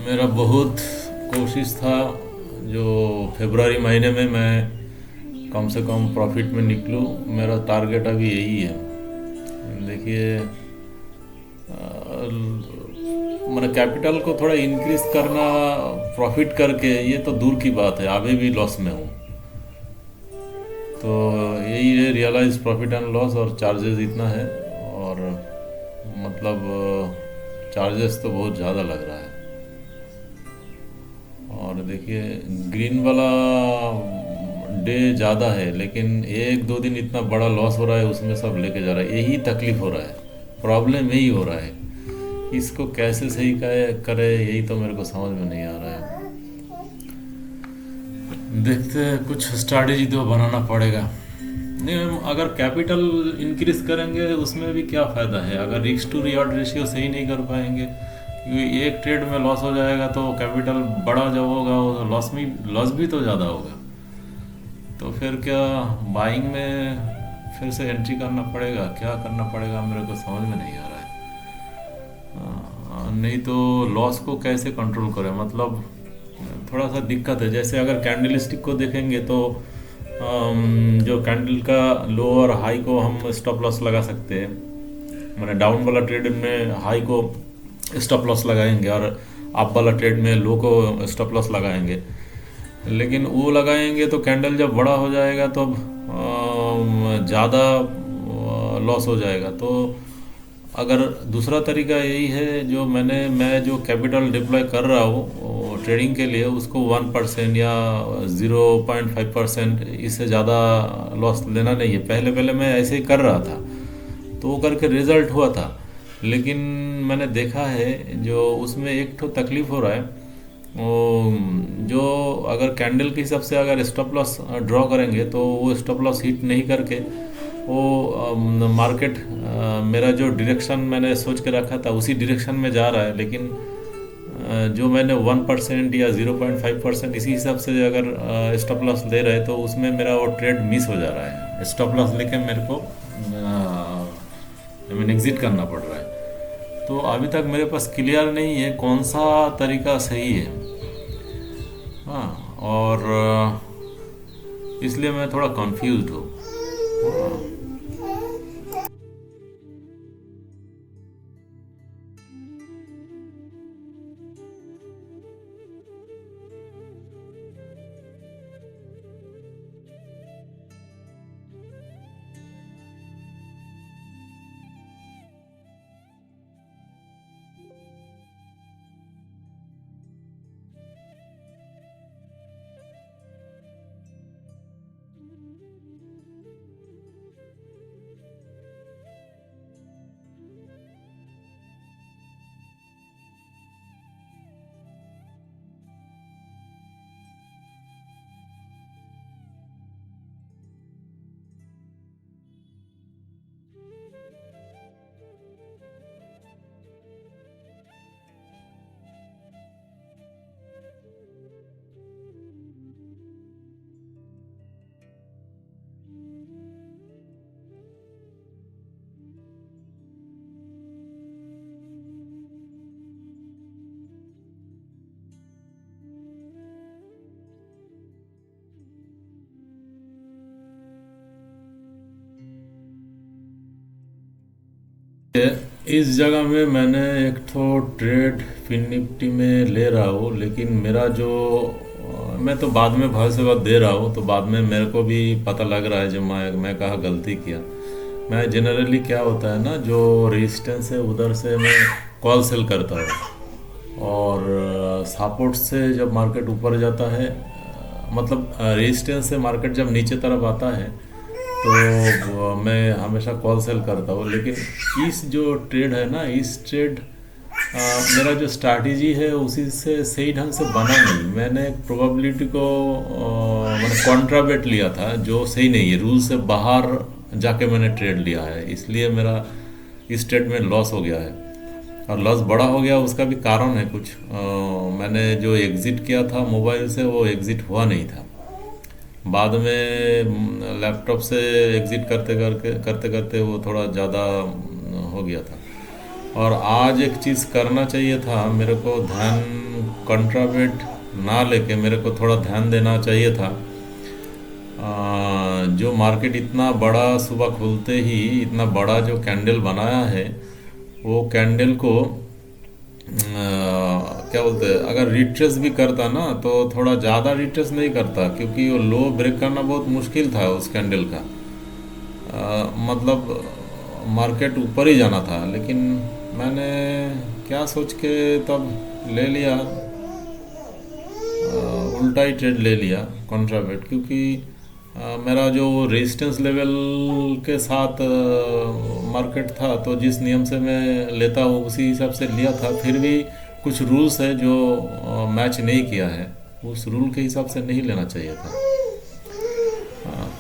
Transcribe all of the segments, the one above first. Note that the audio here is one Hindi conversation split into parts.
मेरा बहुत कोशिश था जो फरवरी महीने में मैं कम से कम प्रॉफिट में निकलूं। मेरा टारगेट अभी यही है। देखिए, मैंने कैपिटल को थोड़ा इंक्रीज करना, प्रॉफिट करके, ये तो दूर की बात है, अभी भी लॉस में हूँ। तो यही है, रियलाइज प्रॉफिट एंड लॉस और चार्जेस इतना है। और मतलब चार्जेस तो बहुत ज़्यादा लग रहा है। और देखिए, ग्रीन वाला डे ज़्यादा है, लेकिन एक दो दिन इतना बड़ा लॉस हो रहा है, उसमें सब लेके जा रहा है। यही तकलीफ हो रहा है, प्रॉब्लम यही हो रहा है। इसको कैसे सही करे, यही तो मेरे को समझ में नहीं आ रहा है। देखते हैं, कुछ स्ट्रैटेजी तो बनाना पड़ेगा। नहीं, हम अगर कैपिटल इंक्रीज करेंगे उसमें भी क्या फ़ायदा है अगर रिस्क टू रिवॉर्ड रेशियो सही नहीं कर पाएंगे। क्योंकि एक ट्रेड में लॉस हो जाएगा तो कैपिटल बड़ा जब होगा वो लॉस भी तो ज़्यादा होगा। तो फिर क्या, बाइंग में फिर से एंट्री करना पड़ेगा, क्या करना पड़ेगा, मेरे को समझ में नहीं आ रहा है। नहीं तो लॉस को कैसे कंट्रोल करें, मतलब थोड़ा सा दिक्कत है। जैसे अगर कैंडल स्टिक को देखेंगे तो जो कैंडल का लो और हाई को हम स्टॉप लॉस लगा सकते हैं। मैंने डाउन वाला ट्रेड में हाई को स्टॉप लॉस लगाएंगे और अप वाला ट्रेड में लो को स्टॉप लॉस लगाएंगे। लेकिन वो लगाएंगे तो कैंडल जब बड़ा हो जाएगा तो ज़्यादा लॉस हो जाएगा। तो अगर दूसरा तरीका यही है, मैं जो कैपिटल डिप्लॉय कर रहा हूँ ट्रेडिंग के लिए, उसको 1% या 0.5%, इससे ज़्यादा लॉस लेना नहीं है। पहले पहले मैं ऐसे ही कर रहा था, तो वो करके रिजल्ट हुआ था। लेकिन मैंने देखा है जो उसमें एक तो तकलीफ हो रहा है, वो जो अगर कैंडल के हिसाब से अगर स्टॉप लॉस ड्रॉ करेंगे तो वो स्टॉप लॉस हिट नहीं करके वो मार्केट मेरा जो डायरेक्शन मैंने सोच के रखा था उसी डायरेक्शन में जा रहा है। लेकिन जो मैंने 1% या 0.5% इसी हिसाब से अगर स्टॉप लॉस ले रहे तो उसमें मेरा वो ट्रेड मिस हो जा रहा है। स्टॉप लॉस लेके मेरे को आई मीन एग्जिट करना पड़ रहा है। तो अभी तक मेरे पास क्लियर नहीं है कौन सा तरीका सही है। हाँ, और इसलिए मैं थोड़ा कंफ्यूज्ड हूँ। इस जगह में मैंने एक तो ट्रेड फिन निफ्टी में ले रहा हूँ, लेकिन मेरा जो मैं तो बाद में भविष्यवाद दे रहा हूँ, तो बाद में मेरे को भी पता लग रहा है जो मैं कहा गलती किया। मैं जनरली क्या होता है ना, जो रेजिस्टेंस है उधर से मैं कॉल सेल करता हूँ। और सपोर्ट से जब मार्केट ऊपर जाता है, मतलब रेजिस्टेंस से मार्केट जब नीचे तरफ आता है तो मैं हमेशा कॉल सेल करता हूँ। लेकिन इस जो ट्रेड है ना, इस ट्रेड मेरा जो स्ट्रैटेजी है उसी से सही ढंग से बना नहीं। मैंने प्रोबेबिलिटी को मैंने कॉन्ट्राबेट लिया था, जो सही नहीं है, रूल से बाहर जाके मैंने ट्रेड लिया है। इसलिए मेरा इस ट्रेड में लॉस हो गया है। और लॉस बड़ा हो गया, उसका भी कारण है कुछ। मैंने जो एग्ज़िट किया था मोबाइल से, वो एग्ज़िट हुआ नहीं था। बाद में लैपटॉप से एग्ज़िट करते करते वो थोड़ा ज़्यादा हो गया था। और आज एक चीज़ करना चाहिए था मेरे को, ध्यान कंट्रावेट ना लेके मेरे को थोड़ा ध्यान देना चाहिए था। जो मार्केट इतना बड़ा सुबह खुलते ही इतना बड़ा जो कैंडल बनाया है, वो कैंडल को क्या बोलते हैं, अगर रिट्रेस भी करता ना तो थोड़ा ज़्यादा रिट्रेस नहीं करता, क्योंकि वो लो ब्रेक करना बहुत मुश्किल था उस कैंडल का। मतलब मार्केट ऊपर ही जाना था, लेकिन मैंने क्या सोच के तब ले लिया, उल्टा ही ट्रेड ले लिया कॉन्ट्रावेट, क्योंकि मेरा जो रेजिस्टेंस लेवल के साथ मार्केट था, तो जिस नियम से मैं लेता हूँ उसी हिसाब से लिया था। फिर भी कुछ रूल्स है जो मैच नहीं किया है, उस रूल के हिसाब से नहीं लेना चाहिए था।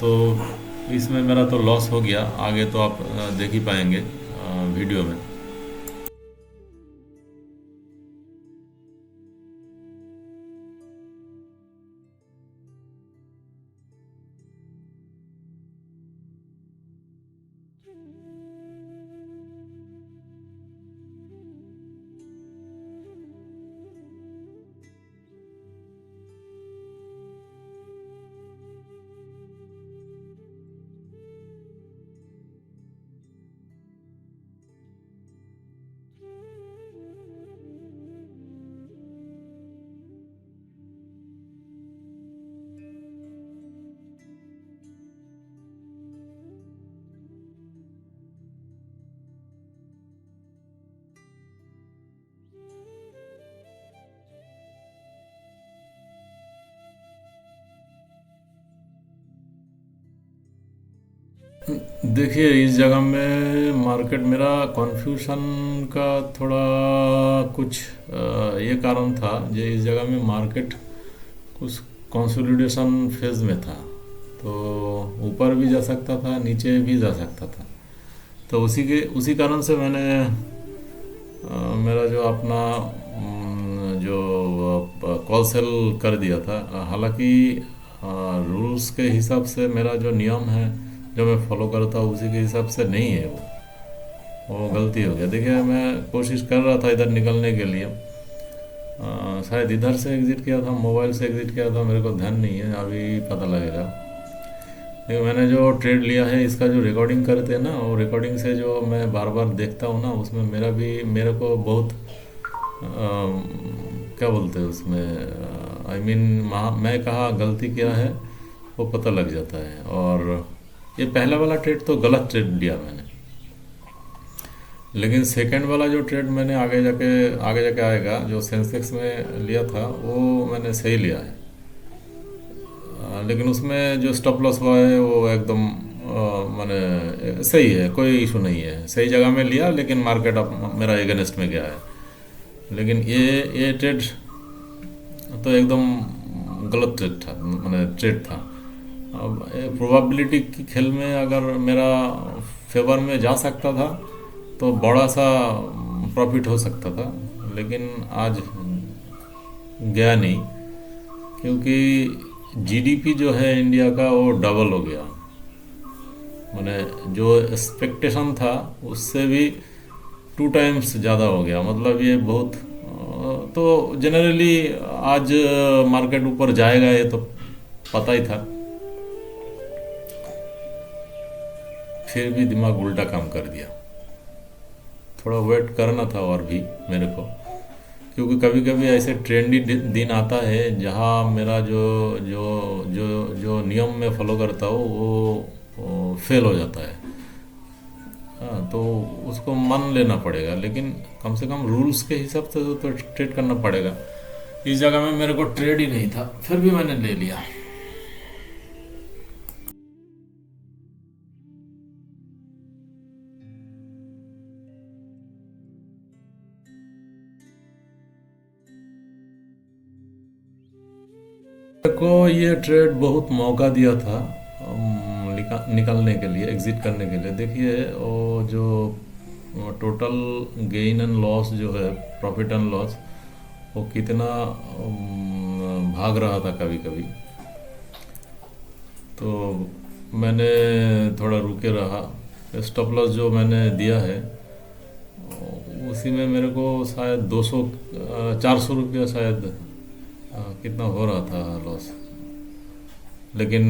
तो इसमें मेरा तो लॉस हो गया। आगे तो आप देख ही पाएंगे वीडियो में। देखिए, इस जगह में मार्केट मेरा कन्फ्यूजन का थोड़ा कुछ ये कारण था, जो इस जगह में मार्केट कुछ कंसोलिडेशन फेज में था। तो ऊपर भी जा सकता था, नीचे भी जा सकता था। तो उसी कारण से मैंने मेरा जो अपना जो कॉल सेल कर दिया था। हालांकि रूल्स के हिसाब से मेरा जो नियम है जो मैं फॉलो करता हूँ उसी के हिसाब से नहीं है, वो गलती हो गया। देखिए, मैं कोशिश कर रहा था इधर निकलने के लिए, शायद इधर से एग्ज़िट किया था, मोबाइल से एग्ज़िट किया था, मेरे को ध्यान नहीं है, अभी पता लगेगा। लेकिन मैंने जो ट्रेड लिया है, इसका जो रिकॉर्डिंग करते हैं ना, वो रिकॉर्डिंग से जो मैं बार बार देखता हूँ ना, उसमें मेरे को बहुत क्या बोलते हैं उसमें, आई मीन मैं कहाँ गलती किया है वो पता लग जाता है। और ये पहला वाला ट्रेड तो गलत ट्रेड लिया मैंने, लेकिन सेकंड वाला जो ट्रेड मैंने आगे जाके आएगा, जो सेंसेक्स में लिया था वो मैंने सही लिया है। लेकिन उसमें जो स्टॉप लॉस हुआ है वो एकदम माने सही है, कोई इशू नहीं है, सही जगह में लिया, लेकिन मार्केट अब मेरा एगेंस्ट में गया है। लेकिन ये ट्रेड तो एकदम गलत ट्रेड था, मैंने ट्रेड था। अब प्रोबेबिलिटी की खेल में अगर मेरा फेवर में जा सकता था तो बड़ा सा प्रॉफिट हो सकता था, लेकिन आज गया नहीं, क्योंकि जीडीपी जो है इंडिया का वो डबल हो गया। मैंने जो एक्सपेक्टेशन था उससे भी 2 टाइम्स ज़्यादा हो गया। मतलब ये बहुत तो जनरली आज मार्केट ऊपर जाएगा ये तो पता ही था, फिर भी दिमाग उल्टा काम कर दिया। थोड़ा वेट करना था और भी मेरे को, क्योंकि कभी कभी ऐसे ट्रेंडी दिन आता है जहाँ मेरा जो जो जो जो नियम में फॉलो करता हूँ वो फेल हो जाता है। हाँ, तो उसको मान लेना पड़ेगा, लेकिन कम से कम रूल्स के हिसाब से तो ट्रेड करना पड़ेगा। इस जगह में मेरे को ट्रेड ही नहीं था, फिर भी मैंने ले लिया। मेरे को ये ट्रेड बहुत मौका दिया था निकलने के लिए, एग्जिट करने के लिए। देखिए, वो जो टोटल गेन एंड लॉस जो है, प्रॉफिट एंड लॉस, वो कितना भाग रहा था कभी कभी। तो मैंने थोड़ा रुके रहा। स्टॉप लॉस जो मैंने दिया है उसी में मेरे को शायद 400 रुपया शायद कितना हो रहा था लॉस। लेकिन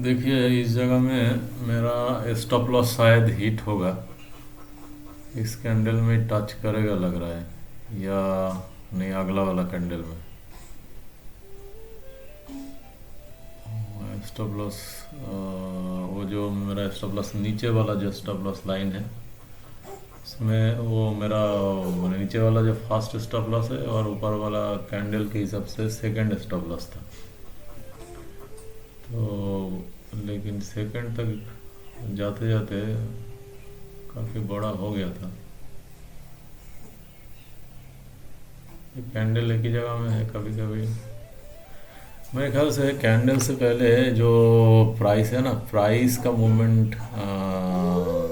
देखिए इस जगह में मेरा स्टॉप लॉस शायद हिट होगा। इस कैंडल में टच करेगा लग रहा है, या नहीं अगला वाला कैंडल में। स्टॉप लॉस, वो जो मेरा स्टॉप लॉस नीचे वाला जो स्टॉप लॉस लाइन है उसमें वो मेरा नीचे वाला जो फर्स्ट स्टॉप लॉस है और ऊपर वाला कैंडल के हिसाब से सेकंड स्टॉप लॉस था। तो लेकिन सेकंड तक जाते जाते काफ़ी बड़ा हो गया था। ये कैंडल एक ही जगह में है कभी कभी। मेरे ख्याल से कैंडल से पहले जो प्राइस है ना, प्राइस का मूवमेंट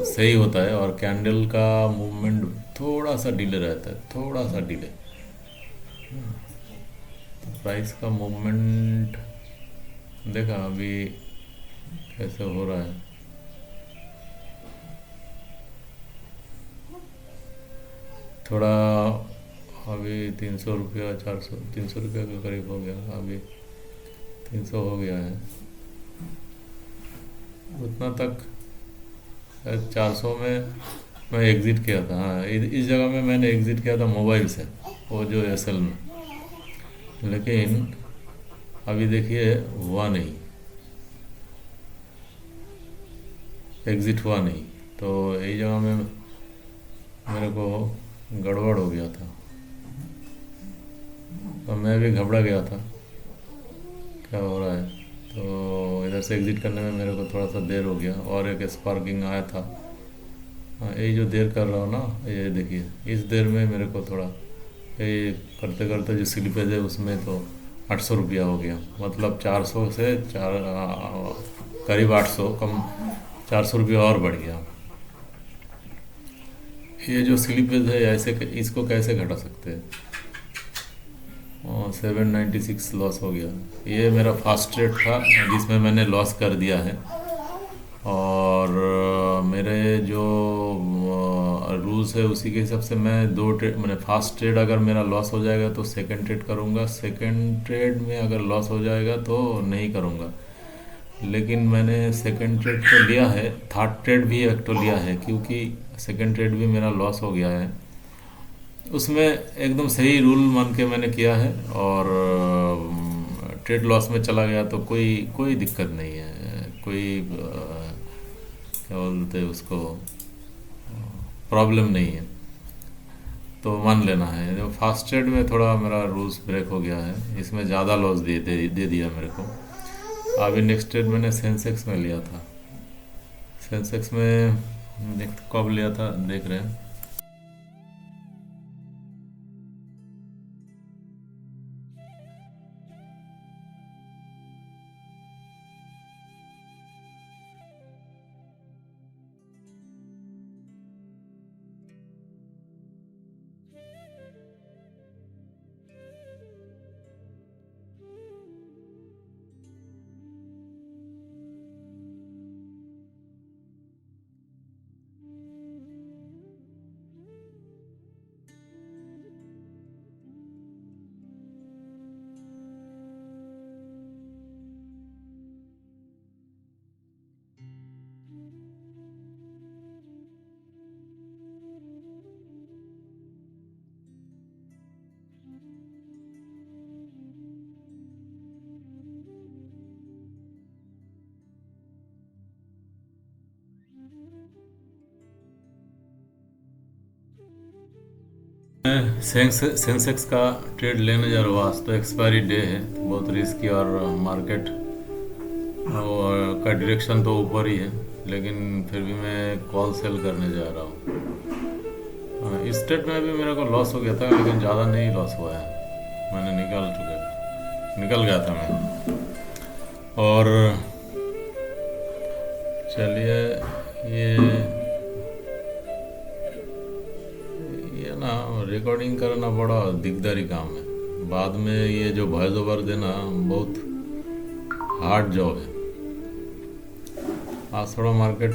सही होता है और कैंडल का मूवमेंट थोड़ा सा डिले रहता है, थोड़ा सा डिले। तो प्राइस का मूवमेंट देखा अभी कैसे हो रहा है। थोड़ा अभी 300 रुपया, 400, 300 रुपया के करीब हो गया। अभी 300 हो गया है। उतना तक शायद 400 में मैं एग्ज़िट किया था। हाँ, इस जगह में मैंने एग्ज़िट किया था मोबाइल से, वो जो एयरसेल में। लेकिन अभी देखिए हुआ नहीं, एग्ज़िट हुआ नहीं। तो यही जगह में मेरे को गड़बड़ हो गया था, तो मैं भी घबरा गया था क्या हो रहा है। तो इधर से एग्ज़िट करने में मेरे को थोड़ा सा देर हो गया और एक स्पार्किंग आया था। हाँ, यही जो देर कर रहा हूँ ना, ये देखिए इस देर में मेरे को थोड़ा ये करते करते जो स्लिपेज है उसमें तो 800 रुपया हो गया। मतलब 400 से करीब 800 कम, 400 रुपया और बढ़ गया। ये जो स्लिपेज है ऐसे इसको कैसे घटा सकते हैं। 796 लॉस हो गया। ये मेरा फास्ट ट्रेड था जिसमें मैंने लॉस कर दिया है। और मेरे जो रूल्स है उसी के हिसाब से मैं दो ट्रेड, मैंने फास्ट ट्रेड अगर मेरा लॉस हो जाएगा तो सेकंड ट्रेड करूँगा, सेकंड ट्रेड में अगर लॉस हो जाएगा तो नहीं करूँगा। लेकिन मैंने सेकंड ट्रेड तो लिया है, थर्ड ट्रेड भी एक तो लिया है, क्योंकि सेकंड ट्रेड भी मेरा लॉस हो गया है। उसमें एकदम सही रूल मान के मैंने किया है और ट्रेड लॉस में चला गया तो कोई कोई दिक्कत नहीं है, कोई क्या बोलते हैं उसको, प्रॉब्लम नहीं है। तो मान लेना है। जो फास्ट ट्रेड में थोड़ा मेरा रूल्स ब्रेक हो गया है, इसमें ज़्यादा लॉस दे दिया मेरे को। अभी नेक्स्ट ट्रेड मैंने सेंसेक्स में लिया था। सेंसेक्स में कब लिया था देख रहे हैं। मैं सेंसेक्स का ट्रेड लेने जा रहा हूँ। आज तो एक्सपायरी डे है, तो बहुत रिस्की और मार्केट का डायरेक्शन तो ऊपर ही है, लेकिन फिर भी मैं कॉल सेल करने जा रहा हूँ। इस ट्रेड में भी मेरे को लॉस हो गया था, लेकिन ज़्यादा नहीं लॉस हुआ है। मैंने निकल गया था मैं। और चलिए ये ना रिकॉर्डिंग करना बड़ा दिकदारी काम है। बाद में ये जो वॉइस ओवर देना बहुत हार्ड जॉब है। आज थोड़ा मार्केट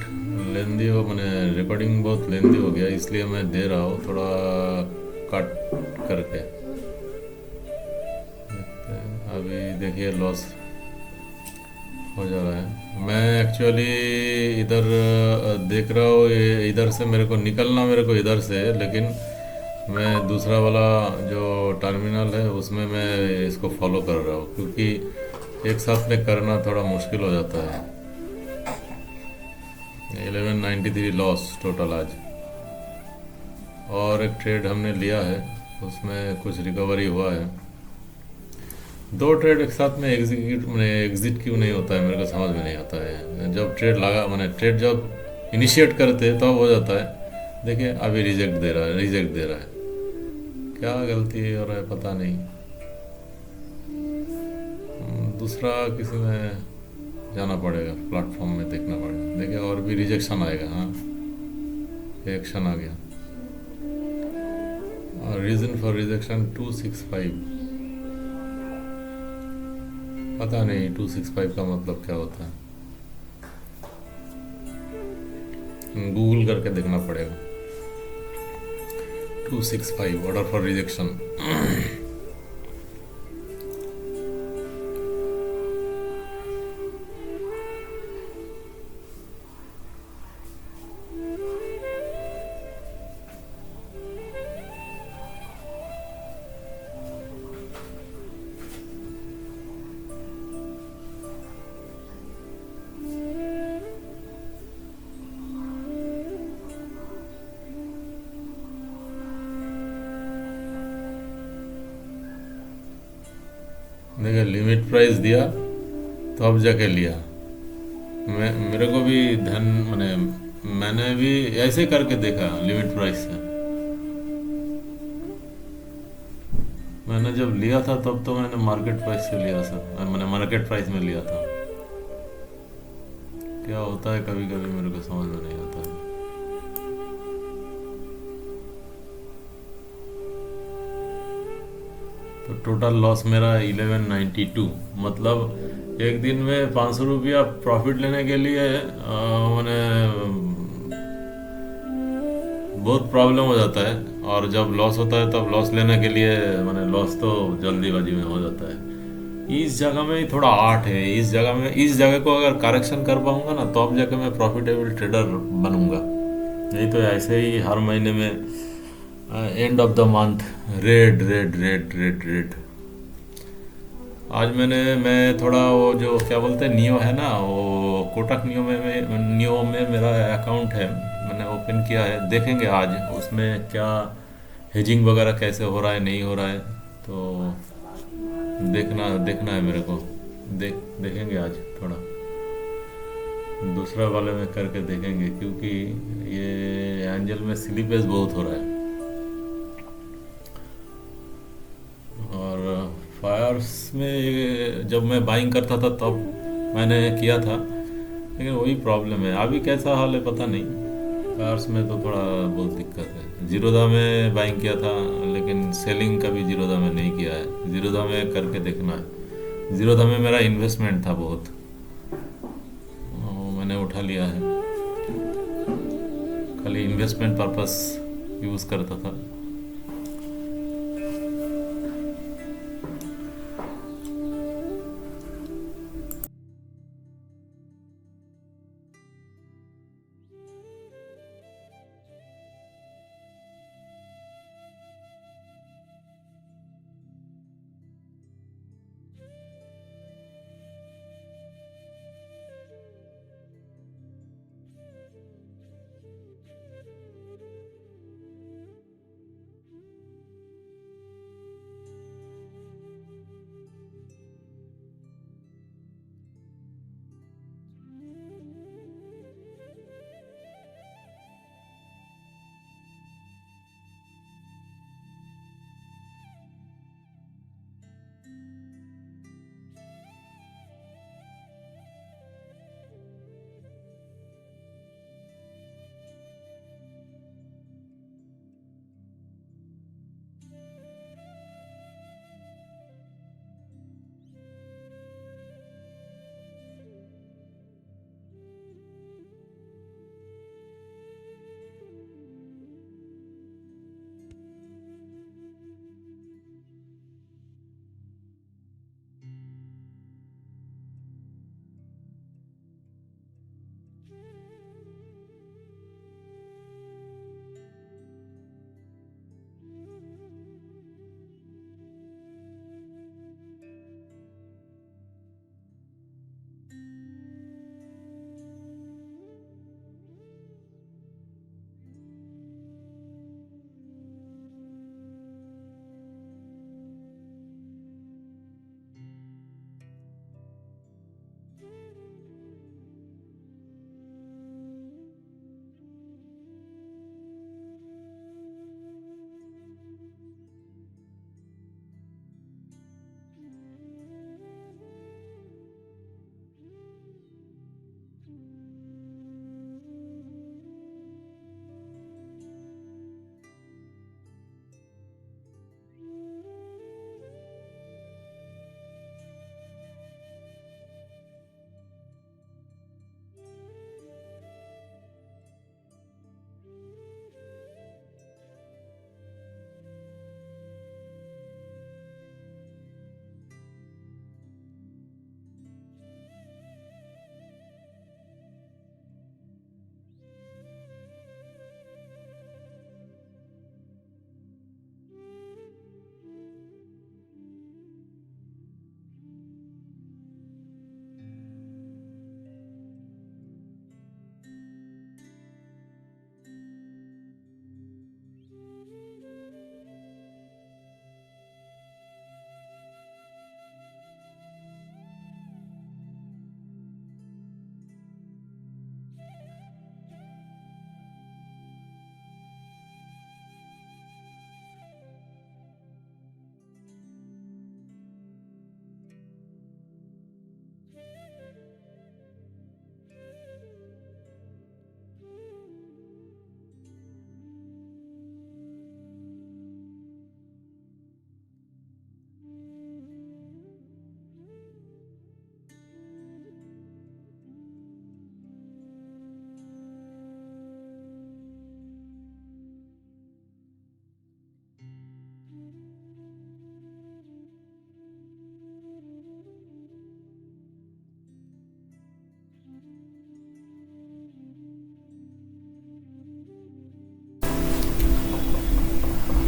लेंदी हो, मैंने रिकॉर्डिंग बहुत लेंदी हो गया, इसलिए मैं दे रहा हूँ थोड़ा कट करके। अभी देखिए लॉस हो जा रहा है। मैं एक्चुअली इधर देख रहा हूँ, ये इधर से मेरे को निकलना, मेरे को इधर से है, लेकिन मैं दूसरा वाला जो टर्मिनल है उसमें मैं इसको फॉलो कर रहा हूँ, क्योंकि एक साथ में करना थोड़ा मुश्किल हो जाता है। 1193 लॉस टोटल आज। और एक ट्रेड हमने लिया है, उसमें कुछ रिकवरी हुआ है। दो ट्रेड एक साथ में एग्जीक्यूट मैंने एग्जिट क्यों नहीं होता है, मेरे को समझ में नहीं आता है। जब ट्रेड लगा, मैंने ट्रेड जब इनिशिएट करते हैं तब हो जाता है। देखिए अभी रिजेक्ट दे रहा है, रिजेक्ट दे रहा है, क्या गलती हो रहा है पता नहीं। दूसरा किसी में जाना पड़ेगा, प्लेटफॉर्म में देखना पड़ेगा। देखिए और भी रिजेक्शन आएगा। हाँ, रिजेक्शन आ गया। और रीज़न फॉर रिजेक्शन 265। पता नहीं 265 का मतलब क्या होता है, गूगल करके देखना पड़ेगा। 265 ऑर्डर फॉर रिजेक्शन। देखिए लिमिट प्राइस दिया तो अब जाके लिया। मेरे को भी धन मैंने भी ऐसे करके देखा लिमिट प्राइस से। मैंने जब लिया था तब तो मैंने मार्केट प्राइस से लिया था, मैंने मार्केट प्राइस में लिया था। क्या होता है कभी कभी मेरे को समझ में नहीं आता है। तो टोटल लॉस मेरा 1192, मतलब एक दिन में 500 रुपया प्रॉफिट लेने के लिए मैंने बहुत प्रॉब्लम हो जाता है। और जब लॉस होता है तब लॉस लेने के लिए मैंने लॉस तो जल्दीबाजी में हो जाता है। इस जगह में ही थोड़ा आर्ट है। इस जगह को अगर करेक्शन कर पाऊंगा ना तो अब जाके मैं प्रॉफिटेबल ट्रेडर बनूंगा। नहीं तो ऐसे ही हर महीने में end of the month red red red red red. आज मैं थोड़ा वो जो क्या बोलते हैं नियो है ना, वो कोटक नियो में मेरा अकाउंट है, मैंने ओपन किया है। देखेंगे आज उसमें क्या हेजिंग वगैरह कैसे हो रहा है, नहीं हो रहा है, तो देखना देखना है मेरे को। देखेंगे आज थोड़ा दूसरा वाले में करके देखेंगे, क्योंकि ये एंजल में स्लीपेज बहुत हो रहा है। और फायर्स में जब मैं बाइंग करता था तब मैंने किया था, लेकिन वही प्रॉब्लम है। अभी कैसा हाल है पता नहीं। फायर्स में तो थोड़ा बहुत दिक्कत है। जीरोधा में बाइंग किया था, लेकिन सेलिंग कभी जीरोधा में नहीं किया है। जीरोधा में करके देखना है। जीरोधा में मेरा इन्वेस्टमेंट था बहुत, वो मैंने उठा लिया है। खाली इन्वेस्टमेंट पर्पस यूज़ करता था।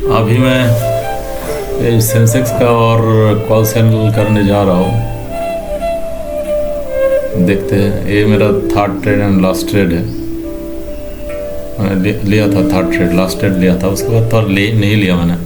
अभी मैं ये सेंसेक्स का और कॉल सेटल करने जा रहा हूँ। देखते हैं, ये मेरा third trade and last trade है। मैंने लिया था थर्ड ट्रेड, लास्ट ट्रेड लिया था, उसके बाद तो नहीं लिया मैंने।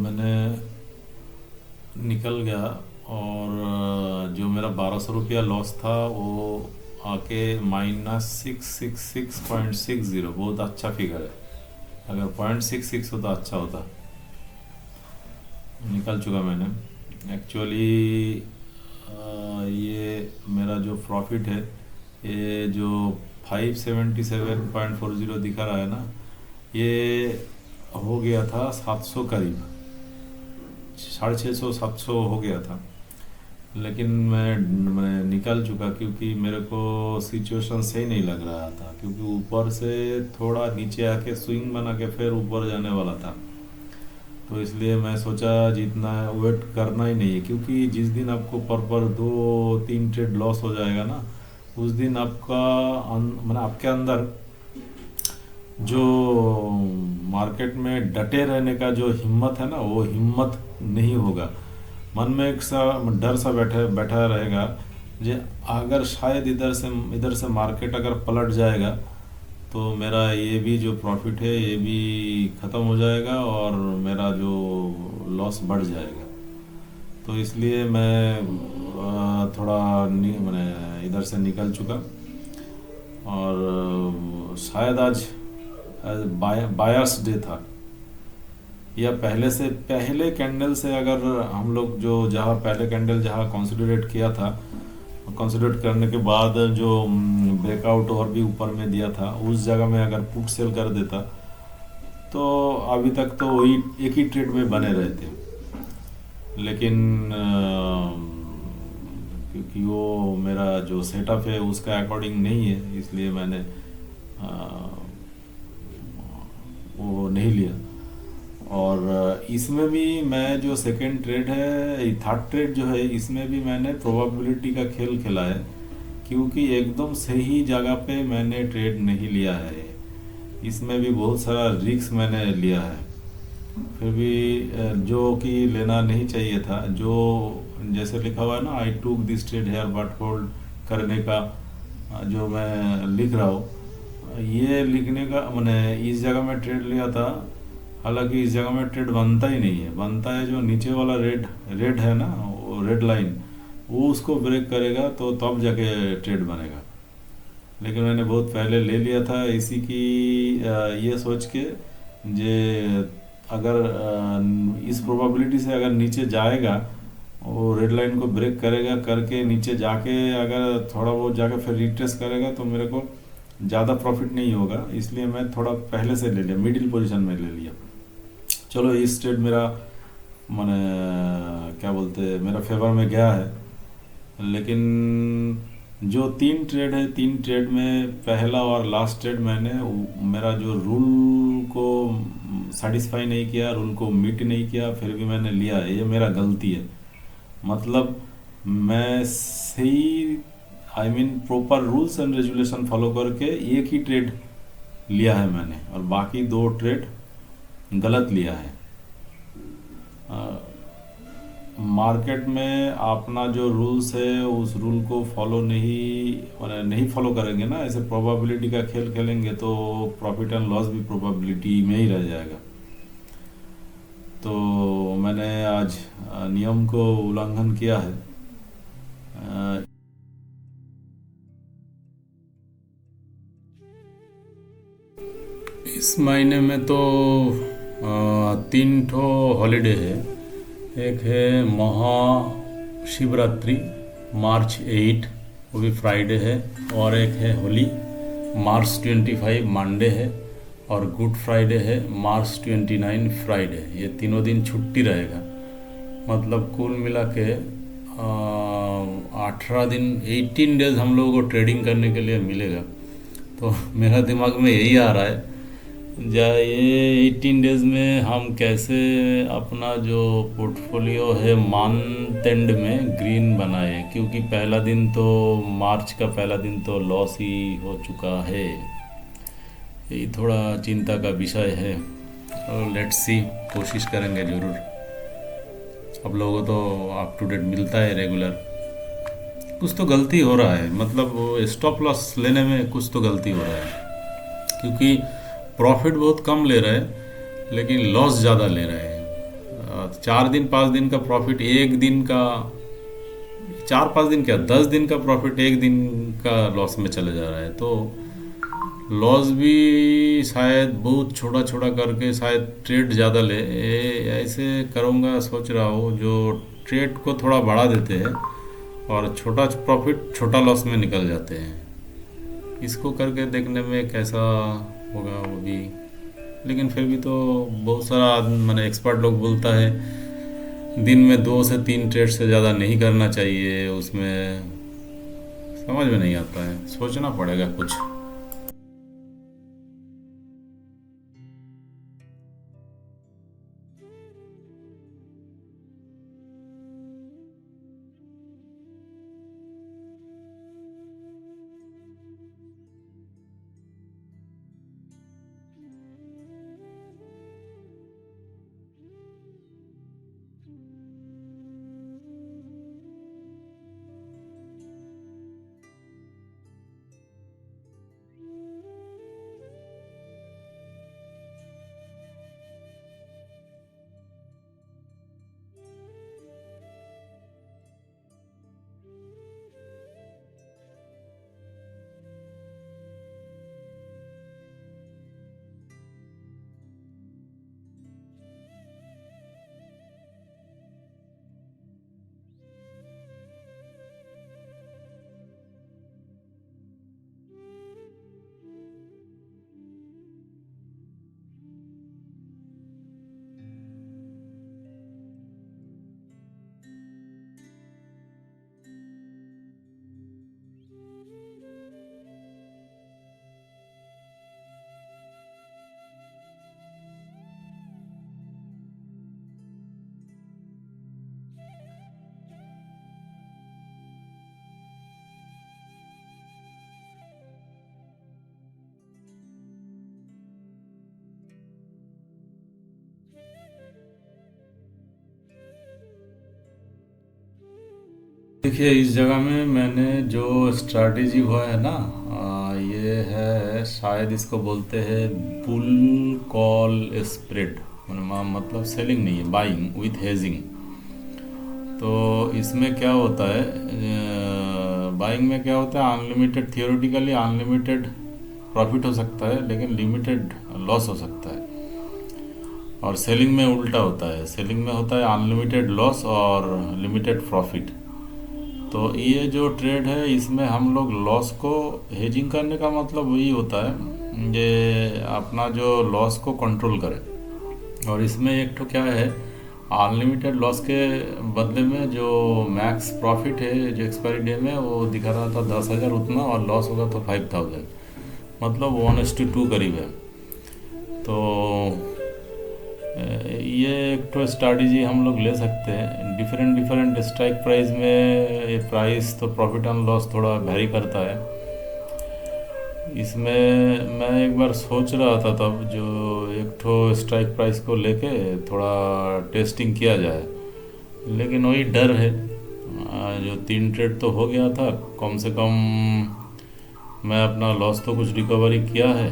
मैंने निकल गया, और जो मेरा 1200 रुपया लॉस था वो आके -666.60, बहुत अच्छा फिगर है। अगर 0.66 होता अच्छा होता। निकल चुका मैंने एक्चुअली। ये मेरा जो प्रॉफिट है, ये जो 577.40 दिखा रहा है ना, ये हो गया था 700 करीब, 650 700 हो गया था। लेकिन मैं निकल चुका, क्योंकि मेरे को सिचुएशन सही नहीं लग रहा था, क्योंकि ऊपर से थोड़ा नीचे आके स्विंग बना के फिर ऊपर जाने वाला था। तो इसलिए मैं सोचा जितना वेट करना ही नहीं है, क्योंकि जिस दिन आपको पर 2-3 ट्रेड लॉस हो जाएगा ना, उस दिन आपका मतलब आपके अंदर जो मार्केट में डटे रहने का जो हिम्मत है ना, वो हिम्मत नहीं होगा। मन में एक सा डर सा बैठा बैठा रहेगा, जे अगर शायद इधर से मार्केट अगर पलट जाएगा तो मेरा ये भी जो प्रॉफिट है ये भी ख़त्म हो जाएगा, और मेरा जो लॉस बढ़ जाएगा। तो इसलिए मैं थोड़ा मैंने इधर से निकल चुका। और शायद आज बायर्स डे था, या पहले कैंडल से अगर हम लोग जो जहाँ पहले कैंडल जहाँ कंसिडरेट किया था, कंसिडरेट करने के बाद जो ब्रेकआउट और भी ऊपर में दिया था, उस जगह में अगर पुट सेल कर देता तो अभी तक तो वही एक ही ट्रेड में बने रहते। लेकिन क्योंकि वो मेरा जो सेटअप है उसका अकॉर्डिंग नहीं है, इसलिए मैंने वो नहीं लिया। और इसमें भी मैं जो सेकंड ट्रेड है, थर्ड ट्रेड जो है, इसमें भी मैंने प्रोबेबिलिटी का खेल खेला है, क्योंकि एकदम सही जगह पे मैंने ट्रेड नहीं लिया है। इसमें भी बहुत सारा रिस्क मैंने लिया है, फिर भी जो कि लेना नहीं चाहिए था। जो जैसे लिखा हुआ है ना, I took this trade here but hold करने का जो मैं लिख रहा हूँ, ये लिखने का मैंने इस जगह में ट्रेड लिया था। हालांकि इस जगह में ट्रेड बनता ही नहीं है, बनता है जो नीचे वाला रेड है ना, वो रेड लाइन, वो उसको ब्रेक करेगा तो तब जाके ट्रेड बनेगा। लेकिन मैंने बहुत पहले ले लिया था इसी की ये सोच के, जे अगर इस प्रोबेबिलिटी से अगर नीचे जाएगा, वो रेड लाइन को ब्रेक करेगा, करके नीचे जाके अगर थोड़ा बहुत जाके फिर रिट्रेस करेगा तो मेरे को ज़्यादा प्रॉफिट नहीं होगा। इसलिए मैं थोड़ा पहले से ले लिया, मिडिल पोजीशन में ले लिया। चलो इस ट्रेड मेरा मैंने क्या बोलते मेरा फेवर में गया है। लेकिन जो 3 ट्रेड है, 3 ट्रेड में पहला और लास्ट ट्रेड मैंने मेरा जो रूल को सेटिस्फाई नहीं किया, रूल को मीट नहीं किया, फिर भी मैंने लिया, ये मेरा गलती है। मतलब मैं सही proper rules and regulation follow करके एक ही ट्रेड लिया है मैंने, और बाकी 2 ट्रेड गलत लिया है। मार्केट में अपना जो रूल्स है उस रूल को फॉलो नहीं फॉलो करेंगे ना, ऐसे प्रोबेबिलिटी का खेल खेलेंगे तो प्रॉफिट एंड लॉस भी प्रोबेबिलिटी में ही रह जाएगा। तो मैंने आज नियम को उल्लंघन किया है। इस महीने में तो 3 ठो हॉलीडे है। एक है महाशिवरात्रि मार्च 8, वो भी फ्राइडे है, और एक है होली मार्च 25 मंडे है, और गुड फ्राइडे है मार्च 29 फ्राइडे। ये तीनों दिन छुट्टी रहेगा। मतलब कुल मिला के 18 दिन 18 डेज हम लोगों को ट्रेडिंग करने के लिए मिलेगा। तो मेरा दिमाग में यही आ रहा है, ये 18 डेज में हम कैसे अपना जो पोर्टफोलियो है मंथ एंड में ग्रीन बनाए, क्योंकि पहला दिन तो मार्च का पहला दिन तो लॉस ही हो चुका है। यही थोड़ा चिंता का विषय है। और लेट्स सी, कोशिश करेंगे ज़रूर। आप लोगों को तो अप टू डेट मिलता है रेगुलर। कुछ तो गलती हो रहा है, मतलब स्टॉप लॉस लेने में कुछ तो गलती हो रहा है, क्योंकि प्रॉफिट बहुत कम ले रहे हैं लेकिन लॉस ज़्यादा ले रहे हैं। तो 4 दिन 5 दिन का प्रॉफिट एक दिन का, 4 5 दिन क्या 10 दिन का प्रॉफिट एक दिन का लॉस में चले जा रहा है। तो लॉस भी शायद बहुत छोटा छोटा करके शायद ट्रेड ज़्यादा ले ऐसे करूँगा सोच रहा हूँ, जो ट्रेड को थोड़ा बढ़ा देते हैं और छोटा प्रॉफिट छोटा लॉस में निकल जाते हैं। इसको करके देखने में कैसा होगा वो भी। लेकिन फिर भी तो बहुत सारा मैंने एक्सपर्ट लोग बोलता है दिन में 2 से 3 ट्रेड से ज़्यादा नहीं करना चाहिए। उसमें समझ में नहीं आता है, सोचना पड़ेगा कुछ। देखिए इस जगह में मैंने जो स्ट्रैटेजी हुआ है ना, ये है शायद इसको बोलते हैं बुल कॉल स्प्रेड। मतलब सेलिंग नहीं है, बाइंग विथ हेजिंग। तो इसमें क्या होता है, बाइंग में क्या होता है, अनलिमिटेड थियोरेटिकली अनलिमिटेड प्रॉफिट हो सकता है लेकिन लिमिटेड लॉस हो सकता है। और सेलिंग में उल्टा होता है, सेलिंग में होता है अनलिमिटेड लॉस और लिमिटेड प्रॉफिट। तो ये जो ट्रेड है इसमें हम लोग लॉस को हेजिंग करने का मतलब वही होता है ये अपना जो लॉस को कंट्रोल करे। और इसमें एक तो क्या है, अनलिमिटेड लॉस के बदले में जो मैक्स प्रॉफिट है जो एक्सपायरी डे में वो दिखा रहा था 10,000 उतना, और लॉस होगा तो 5,000, मतलब 1:2 करीब है। तो ये एक तो स्ट्रैटेजी हम लोग ले सकते हैं। डिफरेंट डिफरेंट स्ट्राइक प्राइस में ये प्राइस तो प्रॉफिट एंड लॉस थोड़ा वेरी करता है। इसमें मैं एक बार सोच रहा था तब जो एक तो स्ट्राइक प्राइस को लेके थोड़ा टेस्टिंग किया जाए, लेकिन वही डर है। जो 3 ट्रेड तो हो गया था, कम से कम मैं अपना लॉस तो कुछ रिकवरी किया है।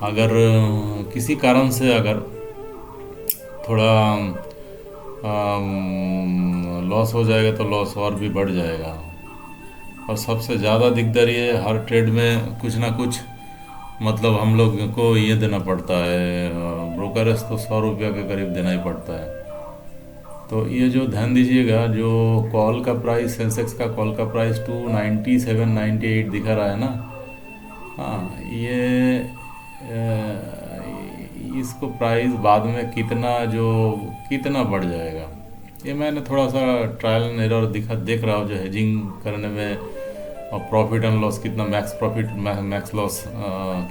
अगर किसी कारण से अगर थोड़ा लॉस हो जाएगा तो लॉस और भी बढ़ जाएगा। और सबसे ज़्यादा दिकदार ये हर ट्रेड में कुछ ना कुछ मतलब हम लोग को ये देना पड़ता है, ब्रोकरेज तो 100 रुपया के करीब देना ही पड़ता है। तो ये जो ध्यान दीजिएगा, जो कॉल का प्राइस, सेंसेक्स का कॉल का प्राइस 297-98 दिखा रहा है ना, हाँ ये इसको प्राइस बाद में कितना बढ़ जाएगा, ये मैंने थोड़ा सा ट्रायल एंड एरर देख रहा हूँ जो हेजिंग करने में। और प्रॉफिट एंड लॉस कितना, मैक्स प्रॉफिट मैक्स लॉस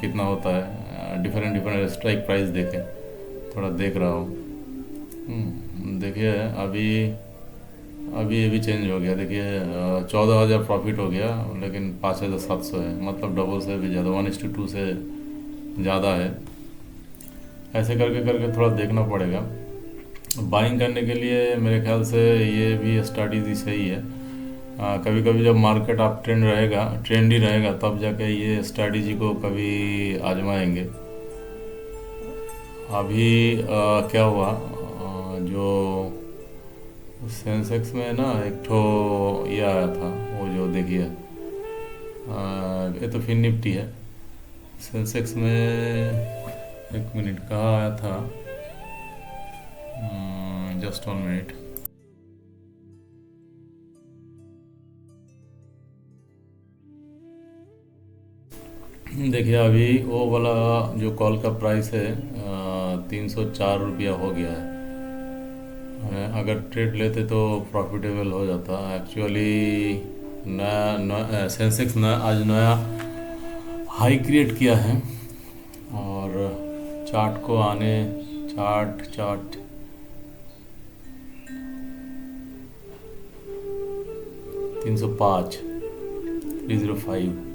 कितना होता है, डिफरेंट डिफरेंट स्ट्राइक प्राइस देखे थोड़ा देख रहा हूँ। देखिए अभी अभी ये भी चेंज हो गया। देखिए 14,000 प्रॉफिट हो गया लेकिन 5,700 है, मतलब डबल से भी ज़्यादा, 1:2 से ज़्यादा है। ऐसे करके करके थोड़ा देखना पड़ेगा। बाइंग करने के लिए मेरे ख्याल से ये भी स्ट्रैटेजी सही है। कभी कभी जब मार्केट आप ट्रेंडी रहेगा तब जाके ये स्ट्रैटेजी को कभी आजमाएंगे। अभी क्या हुआ, जो सेंसेक्स में ना एक ठो ये आया था, वो जो देखिए ये तो फिर निफ्टी है। सेंसेक्स में एक मिनट कहाँ आया था, जस्ट 1 मिनट। देखिए अभी वो वाला जो कॉल का प्राइस है 304 रुपया हो गया है। अगर ट्रेड लेते तो प्रॉफिटेबल हो जाता एक्चुअली। नया सेंसेक्स नया आज नया हाई क्रिएट किया है। और चार्ट को आने, चार्ट चार्ट 305 305।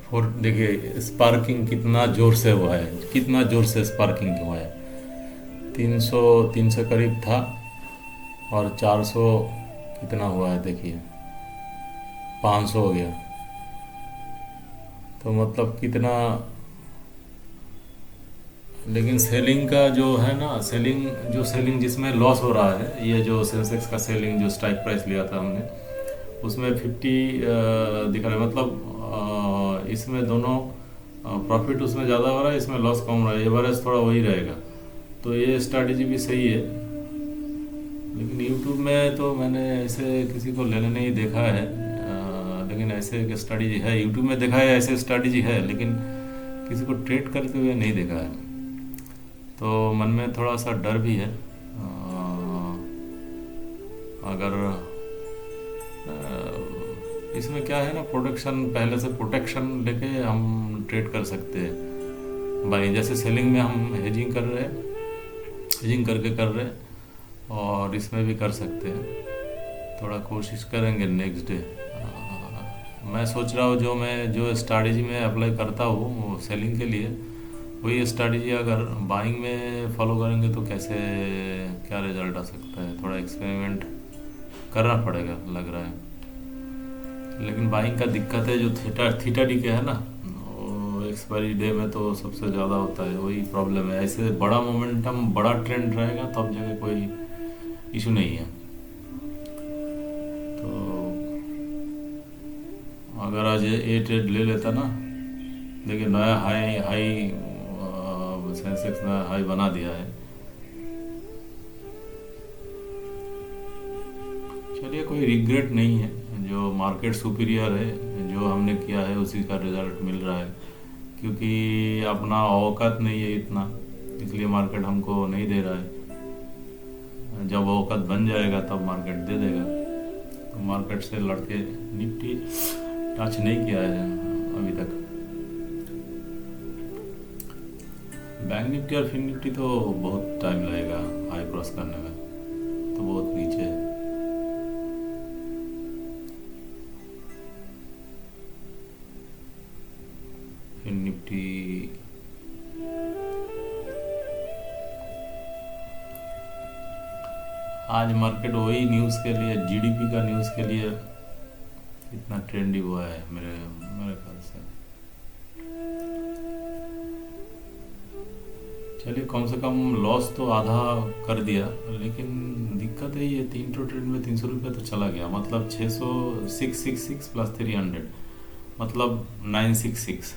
और देखिए स्पार्किंग कितना ज़ोर से हुआ है, कितना ज़ोर से स्पार्किंग हुआ है। 300 करीब था और 400 कितना हुआ है देखिए, 500 हो गया। तो मतलब कितना। लेकिन सेलिंग का जो है ना, सेलिंग जिसमें लॉस हो रहा है, ये जो सेंसेक्स का सेलिंग जो स्ट्राइक प्राइस लिया था हमने, उसमें 50 दिख रहा है। मतलब इसमें दोनों प्रॉफिट उसमें ज़्यादा हो रहा है, इसमें लॉस कम हो रहा है। एवरेज थोड़ा वही रहेगा। तो ये स्ट्रैटेजी भी सही है। लेकिन यूट्यूब में तो मैंने ऐसे किसी को लेने नहीं देखा है। लेकिन ऐसे एक स्ट्रैटेजी है, यूट्यूब में देखा है ऐसे स्ट्रैटेजी है, लेकिन किसी को ट्रेड करते हुए नहीं देखा है। तो मन में थोड़ा सा डर भी है। अगर इसमें क्या है ना, प्रोटेक्शन, पहले से प्रोटेक्शन लेके हम ट्रेड कर सकते हैं भाई। जैसे सेलिंग में हम हेजिंग कर रहे हैं, हेजिंग करके कर रहे हैं, और इसमें भी कर सकते हैं। थोड़ा कोशिश करेंगे नेक्स्ट डे। मैं सोच रहा हूँ जो स्ट्रैटेजी में अप्लाई करता हूँ सेलिंग के लिए, वही स्ट्रैटेजी अगर बाइंग में फॉलो करेंगे तो कैसे क्या रिजल्ट आ सकता है, थोड़ा एक्सपेरिमेंट करना पड़ेगा लग रहा है। लेकिन बाइंग का दिक्कत है, जो थीटा डी के है ना, वो एक्सपायरी डे में तो सबसे ज़्यादा होता है, वही प्रॉब्लम है। ऐसे बड़ा मोमेंटम, बड़ा ट्रेंड रहेगा तब जगह कोई इशू नहीं है। तो अगर आज ये ट्रेड ले लेता ना, देखिए नया हाई हाई सेंसेक्स नया हाई बना दिया है। चलिए कोई रिग्रेट नहीं है, जो मार्केट सुपीरियर है, जो हमने किया है उसी का रिजल्ट मिल रहा है। क्योंकि अपना औकात नहीं है इतना, इसलिए मार्केट हमको नहीं दे रहा है। जब औकात बन जाएगा तब मार्केट दे देगा। तो मार्केट से लड़के निफ्टी टच नहीं किया है अभी तक। बैंक निफ्टी और फिन निफ्टी तो बहुत टाइम लगेगा हाई क्रॉस करने में, तो बहुत नीचे है। फिन निफ्टी आज मार्केट वही न्यूज़ के लिए, जीडीपी का न्यूज़ के लिए इतना ट्रेंडी हुआ है मेरे मेरे ख्याल से। चलिए कम से कम लॉस तो आधा कर दिया। लेकिन दिक्कत है ये 3 ट्रेड में 300 रुपये तो चला गया। मतलब 600 666 प्लस 300, मतलब 966।